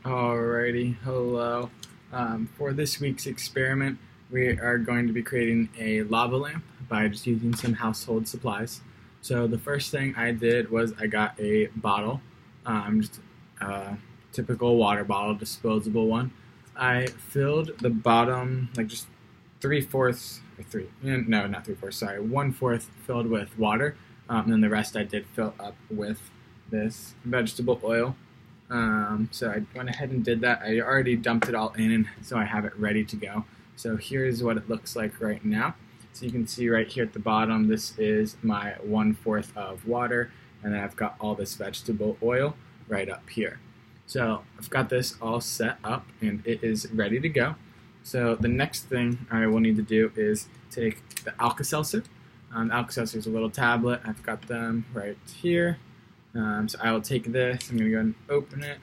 Alrighty, hello. For this week's experiment, we are going to be creating a lava lamp by just using some household supplies. So the first thing I did was I got a bottle, just a typical water bottle, disposable one. I filled the bottom, like just 3/4, or three, no, not 3/4, sorry, 1/4 filled with water, and then the rest I did fill up with this vegetable oil. So I went ahead and did that. I already dumped it all in, and so I have it ready to go. So here's what it looks like right now. So you can see right here at the bottom, this is my 1/4 of water, and then I've got all this vegetable oil right up here. So I've got this all set up, and it is ready to go. So the next thing I will need to do is take the Alka-Seltzer. Alka-Seltzer is a little tablet. I've got them right here. So I will take this, I'm going to go ahead and open it.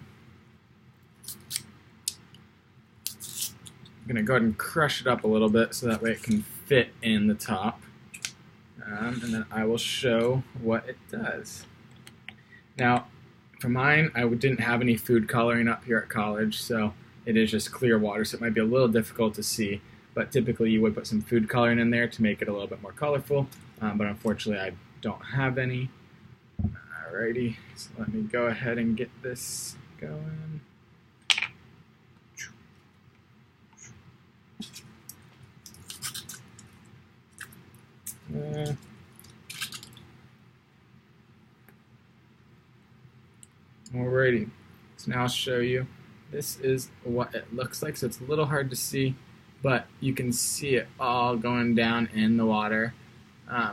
I'm going to go ahead and crush it up a little bit so that way it can fit in the top. And then I will show what it does. Now, for mine, I didn't have any food coloring up here at college, so it is just clear water, so it might be a little difficult to see. But typically you would put some food coloring in there to make it a little bit more colorful, but unfortunately I don't have any. Alrighty, so let me go ahead and get this going. Alrighty, so now I'll show you. This is what it looks like, so it's a little hard to see, but you can see it all going down in the water.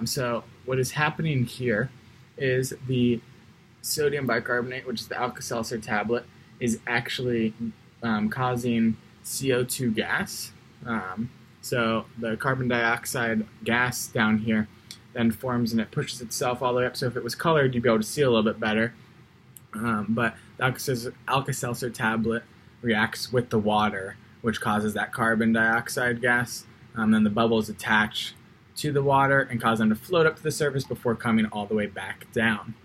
So what is happening here is the sodium bicarbonate, which is the Alka-Seltzer tablet, is actually causing CO2 gas. So the carbon dioxide gas down here then forms and it pushes itself all the way up. So if it was colored, you'd be able to see a little bit better. But the Alka-Seltzer tablet reacts with the water, which causes that carbon dioxide gas. Then the bubbles attach to the water and cause them to float up to the surface before coming all the way back down.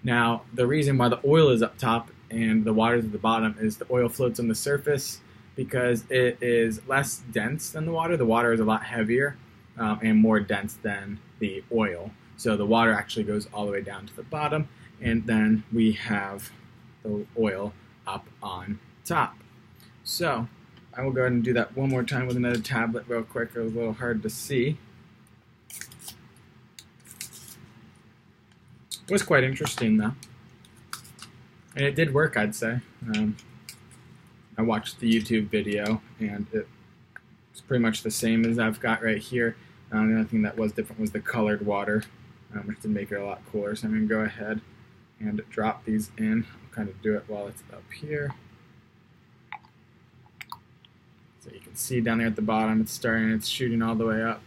Now, the reason why the oil is up top and the water is at the bottom is the oil floats on the surface because it is less dense than the water. The water is a lot heavier and more dense than the oil. So the water actually goes all the way down to the bottom, and then we have the oil up on top. So I will go ahead and do that one more time with another tablet real quick. It was a little hard to see. It was quite interesting though, and it did work, I'd say. I watched the YouTube video and it's pretty much the same as I've got right here. The only thing that was different was the colored water, which did make it a lot cooler. So I'm going to go ahead and drop these in. I'll kind of do it while it's up here. So you can see down there at the bottom it's shooting all the way up.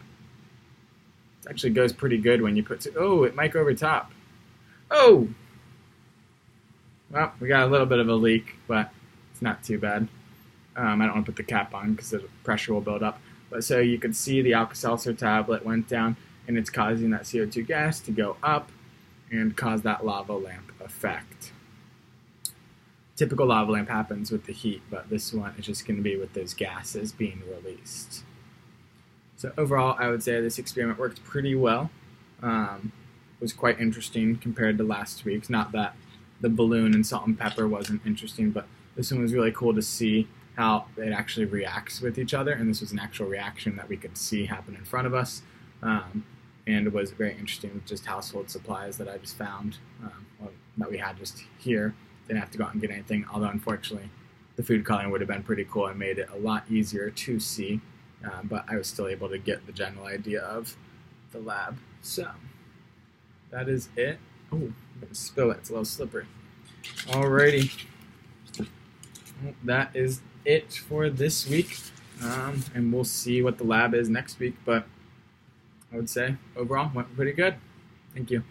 It actually goes pretty good when you put it might go over top. Oh! Well, we got a little bit of a leak, but it's not too bad. I don't want to put the cap on because the pressure will build up. But so you can see the Alka-Seltzer tablet went down, and it's causing that CO2 gas to go up and cause that lava lamp effect. Typical lava lamp happens with the heat, but this one is just going to be with those gases being released. So overall, I would say this experiment worked pretty well. Was quite interesting compared to last week's. Not that the balloon and salt and pepper wasn't interesting, but this one was really cool to see how it actually reacts with each other, and this was an actual reaction that we could see happen in front of us, and it was very interesting with just household supplies that I just found, that we had just here. Didn't have to go out and get anything, although unfortunately the food coloring would have been pretty cool and made it a lot easier to see, but I was still able to get the general idea of the lab. So that is it. Oh, I'm going to spill it. It's a little slippery. Alrighty. That is it for this week. And we'll see what the lab is next week. But I would say overall went pretty good. Thank you.